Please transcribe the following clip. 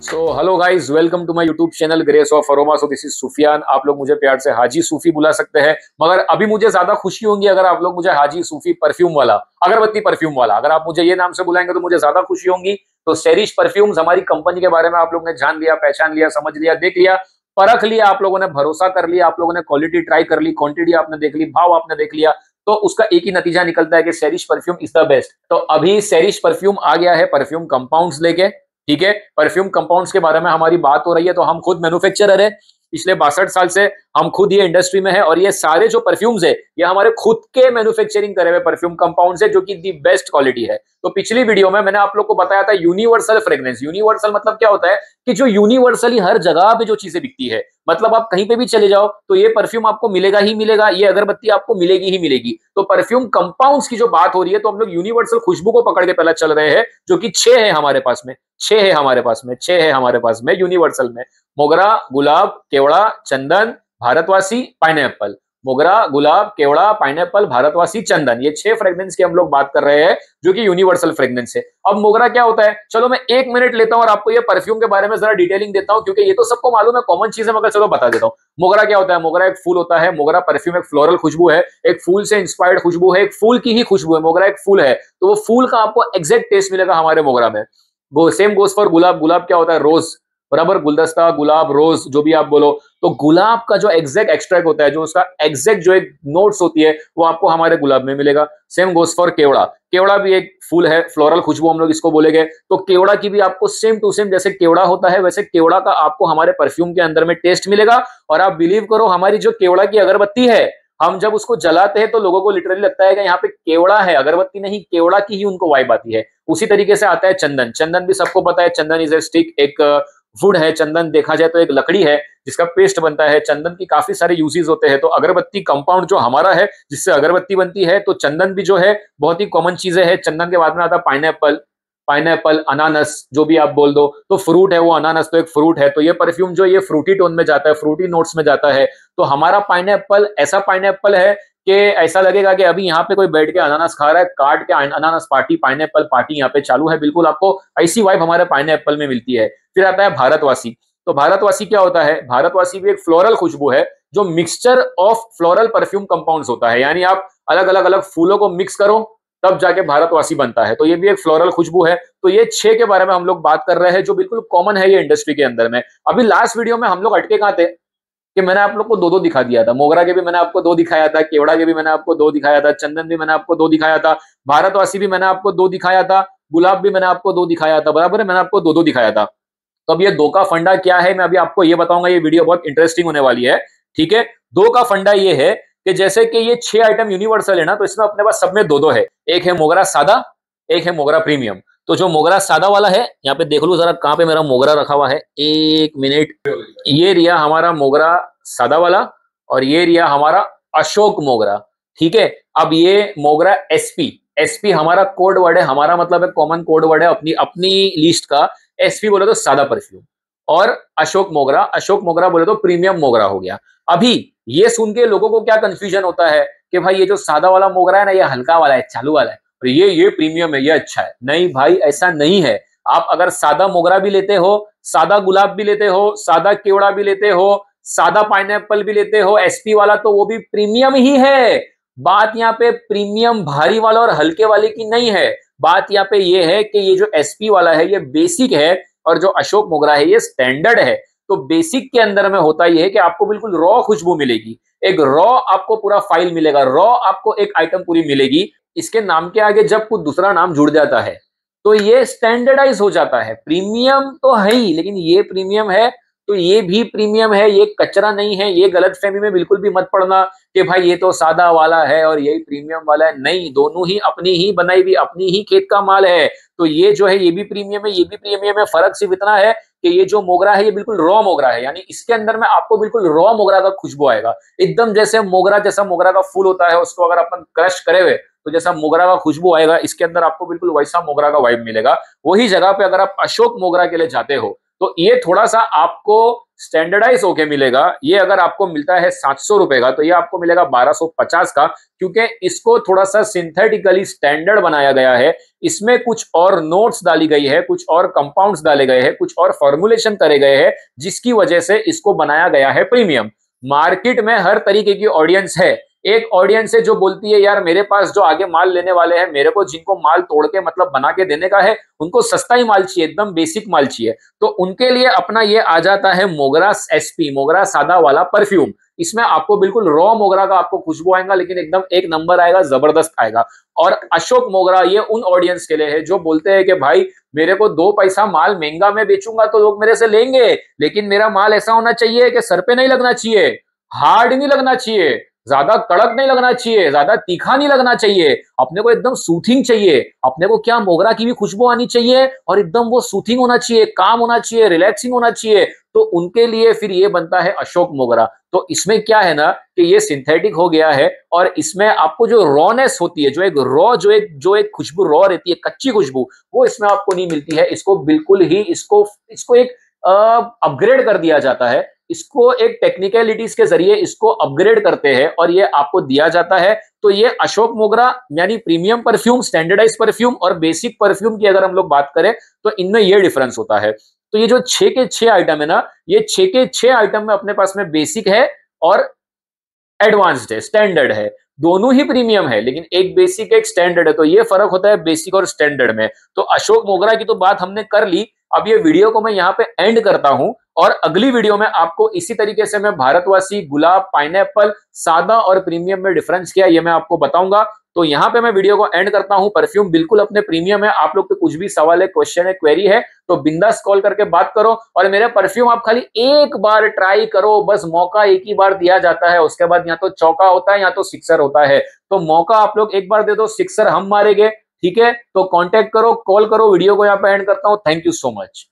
So hello guys, welcome to my YouTube channel Grace of Aroma. So this is Sufiyan. आप लोग मुझे प्यार से हाजी सूफी बुला सकते हैं, मगर अभी मुझे ज्यादा खुशी होंगी अगर आप लोग मुझे हाजी सूफी परफ्यूम वाला, अगरबत्ती परफ्यूम वाला, अगर आप मुझे ये नाम से बुलाएंगे तो मुझे ज्यादा खुशी होंगी। तो सेरिश परफ्यूम्स हमारी कंपनी के बारे में आप लोग ने जान लिया, पहचान लिया, समझ लिया, देख लिया, परख लिया, आप लोगों ने भरोसा कर लिया, आप लोगों ने क्वालिटी ट्राई कर ली, क्वांटिटी आपने देख ली, भाव आपने देख लिया। तो उसका एक ही नतीजा निकलता है कि सेरिश परफ्यूम इज द बेस्ट। तो अभी सेरिश परफ्यूम आ गया है परफ्यूम कंपाउंड्स लेके। ठीक है, परफ्यूम कंपाउंड्स के बारे में हमारी बात हो रही है। तो हम खुद मैन्युफैक्चरर है, पिछले 62 साल से हम खुद ये इंडस्ट्री में है, और ये सारे जो परफ्यूम्स है ये हमारे खुद के मैन्युफैक्चरिंग करे हुए परफ्यूम कंपाउंड्स है, जो कि दी बेस्ट क्वालिटी है। तो पिछली वीडियो में मैंने आप लोग को बताया था यूनिवर्सल फ्रेग्रेंस। यूनिवर्सल मतलब क्या होता है कि जो यूनिवर्सली हर जगह पे जो चीजें बिकती है, मतलब आप कहीं पे भी चले जाओ तो ये परफ्यूम आपको मिलेगा ही मिलेगा, ये अगरबत्ती आपको मिलेगी ही मिलेगी। तो परफ्यूम कंपाउंड्स की जो बात हो रही है, तो हम लोग यूनिवर्सल खुशबू को पकड़ के पहले चल रहे हैं, जो कि 6 है हमारे पास में। 6 है हमारे पास में, 6 है हमारे पास में यूनिवर्सल में। मोगरा, गुलाब, केवड़ा, चंदन, भारतवासी, पाइनएप्पल। मोगरा, गुलाब, केवड़ा, पाइनएप्पल, भारतवासी, चंदन, ये 6 फ्रेग्रेंस की हम लोग बात कर रहे हैं, जो कि यूनिवर्सल फ्रेग्रेंस है। अब मोगरा क्या होता है, चलो मैं 1 मिनट लेता हूं और आपको ये परफ्यूम के बारे में जरा डिटेलिंग देता हूं, क्योंकि ये तो सबको मालूम है, कॉमन चीज है, मगर चलो बता देता हूं। मोगरा क्या होता है? मोगरा एक फूल होता है। मोगरा परफ्यूम एक फ्लोरल खुशबू है, एक फूल से इंस्पायर्ड खुशबू है, एक फूल की ही खुशबू है। मोगरा एक फूल है, तो वो फूल का आपको एग्जैक्ट टेस्ट मिलेगा हमारे मोगरा में। सेम गोस फॉर गुलाब। गुलाब क्या होता है? रोज, बराबर, गुलदस्ता, गुलाब, रोज, जो भी आप बोलो। तो गुलाब का जो एग्जैक्ट एक्सट्रैक्ट होता है, जो उसका एग्जैक्ट जो एक नोट्स होती है, वो आपको हमारे गुलाब में मिलेगा। सेम गोस फॉर केवड़ा। केवड़ा भी एक फूल है, फ्लोरल खुशबू हम लोग इसको बोलेंगे। तो केवड़ा की भी आपको सेम टू सेम, जैसे केवड़ा होता है वैसे केवड़ा का आपको हमारे परफ्यूम के अंदर में टेस्ट मिलेगा। और आप बिलीव करो, हमारी जो केवड़ा की अगरबत्ती है, हम जब उसको जलाते हैं तो लोगों को लिटरली लगता है कि यहाँ पे केवड़ा है, अगरबत्ती नहीं, केवड़ा की ही उनको वाइब आती है। उसी तरीके से आता है चंदन। चंदन भी सबको पता है, चंदन इज ए स्टिक, एक वुड है। चंदन देखा जाए तो एक लकड़ी है जिसका पेस्ट बनता है। चंदन की काफी सारे यूजेस होते हैं। तो अगरबत्ती कंपाउंड जो हमारा है, जिससे अगरबत्ती बनती है, तो चंदन भी जो है बहुत ही कॉमन चीजें है। चंदन के बाद में आता है पाइनएप्पल। पाइनएप्पल, अनानस, जो भी आप बोल दो, तो फ्रूट है वो, अनानस तो एक फ्रूट है। तो ये परफ्यूम जो ये फ्रूटी टोन में जाता है, फ्रूटी नोट्स में जाता है। तो हमारा पाइनएप्पल ऐसा पाइनएप्पल है कि ऐसा लगेगा कि अभी यहाँ पे कोई बैठ के अनानास खा रहा है, काट के अनानास पार्टी, पाइनएप्पल पार्टी यहाँ पे चालू है। बिल्कुल आपको ऐसी वाइब हमारे पाइनएप्पल में मिलती है। फिर आता है भारतवासी। तो भारतवासी क्या होता है? भारतवासी भी एक फ्लोरल खुशबू है, जो mixture of floral perfume compounds होता है। यानी आप अलग अलग अलग फूलों को मिक्स करो तब जाके भारतवासी बनता है। तो ये भी एक फ्लोरल खुशबू है। तो ये 6 के बारे में हम लोग बात कर रहे हैं, जो बिल्कुल कॉमन है ये इंडस्ट्री के अंदर में। अभी लास्ट वीडियो में हम लोग अटके कहाँ थे कि मैंने आप लोग को दो दो दिखा दिया था। मोगरा के भी मैंने आपको 2 दिखाया था, केवड़ा के भी मैंने आपको 2 दिखाया था, चंदन भी मैंने आपको 2 दिखाया था, भारतवासी भी मैंने आपको 2 दिखाया था, गुलाब भी मैंने आपको 2 दिखाया था, बराबर है, मैंने आपको 2 दिखाया था। तो अब ये 2 का फंडा क्या है, मैं अभी आपको ये बताऊंगा। ये वीडियो बहुत इंटरेस्टिंग होने वाली है। ठीक है, 2 का फंडा ये है कि जैसे कि ये 6 आइटम यूनिवर्सल है ना, तो इसमें अपने पास सब में 2 है। एक है मोगरा सादा, एक है मोगरा प्रीमियम। तो जो मोगरा सादा वाला है, यहाँ पे देख लो जरा कहाँ पे मेरा मोगरा रखा हुआ है, 1 मिनट। ये रिया हमारा मोगरा सादा वाला, और ये रिया हमारा अशोक मोगरा। ठीक है, अब ये मोगरा एसपी। एसपी हमारा कोड वर्ड है, हमारा मतलब है कॉमन कोड वर्ड है अपनी अपनी लिस्ट का। एसपी बोले तो सादा परफ्यूम, और अशोक मोगरा, अशोक मोगरा बोले तो प्रीमियम मोगरा हो गया। अभी ये सुन के लोगों को क्या कंफ्यूजन होता है कि भाई ये जो सादा वाला मोगरा है ना, ये हल्का वाला है, चालू वाला है, और ये प्रीमियम है, ये अच्छा है। नहीं भाई, ऐसा नहीं है। आप अगर सादा मोगरा भी लेते हो, सादा गुलाब भी लेते हो, सादा केवड़ा भी लेते हो, सादा पाइनएप्पल भी लेते हो, एसपी वाला, तो वो भी प्रीमियम ही है। बात यहाँ पे प्रीमियम भारी वाला और हल्के वाले की नहीं है। बात यहाँ पे ये है कि ये जो एसपी वाला है ये बेसिक है, और जो अशोक मोगरा है ये स्टैंडर्ड है। तो बेसिक के अंदर में होता यह है कि आपको बिल्कुल रॉ खुशबू मिलेगी, एक रॉ आपको पूरा फाइल मिलेगा, रॉ आपको एक आइटम पूरी मिलेगी। इसके नाम के आगे जब कुछ दूसरा नाम जुड़ जाता है तो ये स्टैंडर्डाइज हो जाता है। प्रीमियम तो है ही, लेकिन ये प्रीमियम है तो ये भी प्रीमियम है, ये कचरा नहीं है। ये गलतफहमी में बिल्कुल भी मत पड़ना कि भाई ये तो सादा वाला है और यही प्रीमियम वाला है। नहीं, दोनों ही अपनी ही बनाई हुई, अपनी ही खेत का माल है। तो ये जो है ये भी प्रीमियम है, ये भी प्रीमियम है। फर्क सिर्फ इतना है कि ये जो मोगरा है ये बिल्कुल रॉ मोगरा है, यानी इसके अंदर में आपको बिल्कुल रॉ मोगरा का खुशबू आएगा। एकदम जैसे मोगरा, जैसा मोगरा का फूल होता है, उसको अगर अपन क्रश करे हुए तो जैसा मोगरा का खुशबू आएगा, इसके अंदर आपको बिल्कुल वैसा मोगरा का वाइब मिलेगा। वही जगह पे अगर आप अशोक मोगरा के लिए जाते हो तो ये थोड़ा सा आपको स्टैंडर्डाइज होके मिलेगा, ये अगर आपको मिलता है 700 रुपए का, तो ये आपको मिलेगा 1250 का, क्योंकि इसको थोड़ा सा सिंथेटिकली स्टैंडर्ड बनाया गया है। इसमें कुछ और नोट्स डाली गई है, कुछ और कंपाउंड्स डाले गए हैं, कुछ और फॉर्मुलेशन करे गए हैं, जिसकी वजह से इसको बनाया गया है प्रीमियम। मार्केट में हर तरीके की ऑडियंस है। एक ऑडियंस है जो बोलती है यार मेरे पास जो आगे माल लेने वाले हैं, मेरे को जिनको माल तोड़ के मतलब बना के देने का है, उनको सस्ता ही माल चाहिए, एकदम बेसिक माल चाहिए। तो उनके लिए अपना ये आ जाता है मोगरा एसपी, मोगरा सादा वाला परफ्यूम। इसमें आपको बिल्कुल रॉ मोगरा का आपको खुशबू आएगा, लेकिन एकदम एक नंबर आएगा, जबरदस्त आएगा। और अशोक मोगरा ये उन ऑडियंस के लिए है जो बोलते हैं कि भाई मेरे को 2 पैसा माल महंगा में बेचूंगा तो लोग मेरे से लेंगे, लेकिन मेरा माल ऐसा होना चाहिए कि सर पे नहीं लगना चाहिए, हार्ड नहीं लगना चाहिए, ज्यादा कड़क नहीं लगना चाहिए, ज्यादा तीखा नहीं लगना चाहिए, अपने को एकदम सूथिंग चाहिए। अपने को क्या मोगरा की भी खुशबू आनी चाहिए और एकदम वो सूथिंग होना चाहिए, काम होना चाहिए, रिलैक्सिंग होना चाहिए। तो उनके लिए फिर ये बनता है अशोक मोगरा। तो इसमें क्या है ना कि ये सिंथेटिक हो गया है और इसमें आपको जो रॉनेस होती है, जो एक खुशबू रॉ रहती है, कच्ची खुशबू, वो इसमें आपको नहीं मिलती है। इसको बिल्कुल ही इसको एक अपग्रेड कर दिया जाता है। इसको एक टेक्निकलिटीज के जरिए इसको अपग्रेड करते हैं और ये आपको दिया जाता है। तो ये अशोक मोगरा यानी प्रीमियम परफ्यूम, स्टैंडर्डाइज परफ्यूम और बेसिक परफ्यूम की अगर हम लोग बात करें तो इनमें ये डिफरेंस होता है। तो ये जो 6 के 6 आइटम है ना, ये 6 के 6 आइटम में अपने पास में बेसिक है और एडवांस्ड है, स्टैंडर्ड है। दोनों ही प्रीमियम है, लेकिन एक बेसिक एक स्टैंडर्ड है। तो ये फर्क होता है बेसिक और स्टैंडर्ड में। तो अशोक मोगरा की तो बात हमने कर ली। अब ये वीडियो को मैं यहाँ पे एंड करता हूं और अगली वीडियो में आपको इसी तरीके से मैं भारतवासी, गुलाब, पाइनएप्पल, सादा और प्रीमियम में डिफरेंस क्या है ये मैं आपको बताऊंगा। तो यहाँ पे मैं वीडियो को एंड करता हूं। परफ्यूम बिल्कुल अपने प्रीमियम है। आप लोग के कुछ भी सवाल है, क्वेश्चन है, क्वेरी है तो बिंदास कॉल करके बात करो। और मेरे परफ्यूम आप खाली एक बार ट्राई करो, बस मौका एक ही बार दिया जाता है। उसके बाद या तो चौका होता है या तो सिक्सर होता है। तो मौका आप लोग एक बार दे दो, सिक्सर हम मारेंगे। ठीक है, तो कांटेक्ट करो, कॉल करो। वीडियो को यहाँ पे एंड करता हूँ। Thank you so much.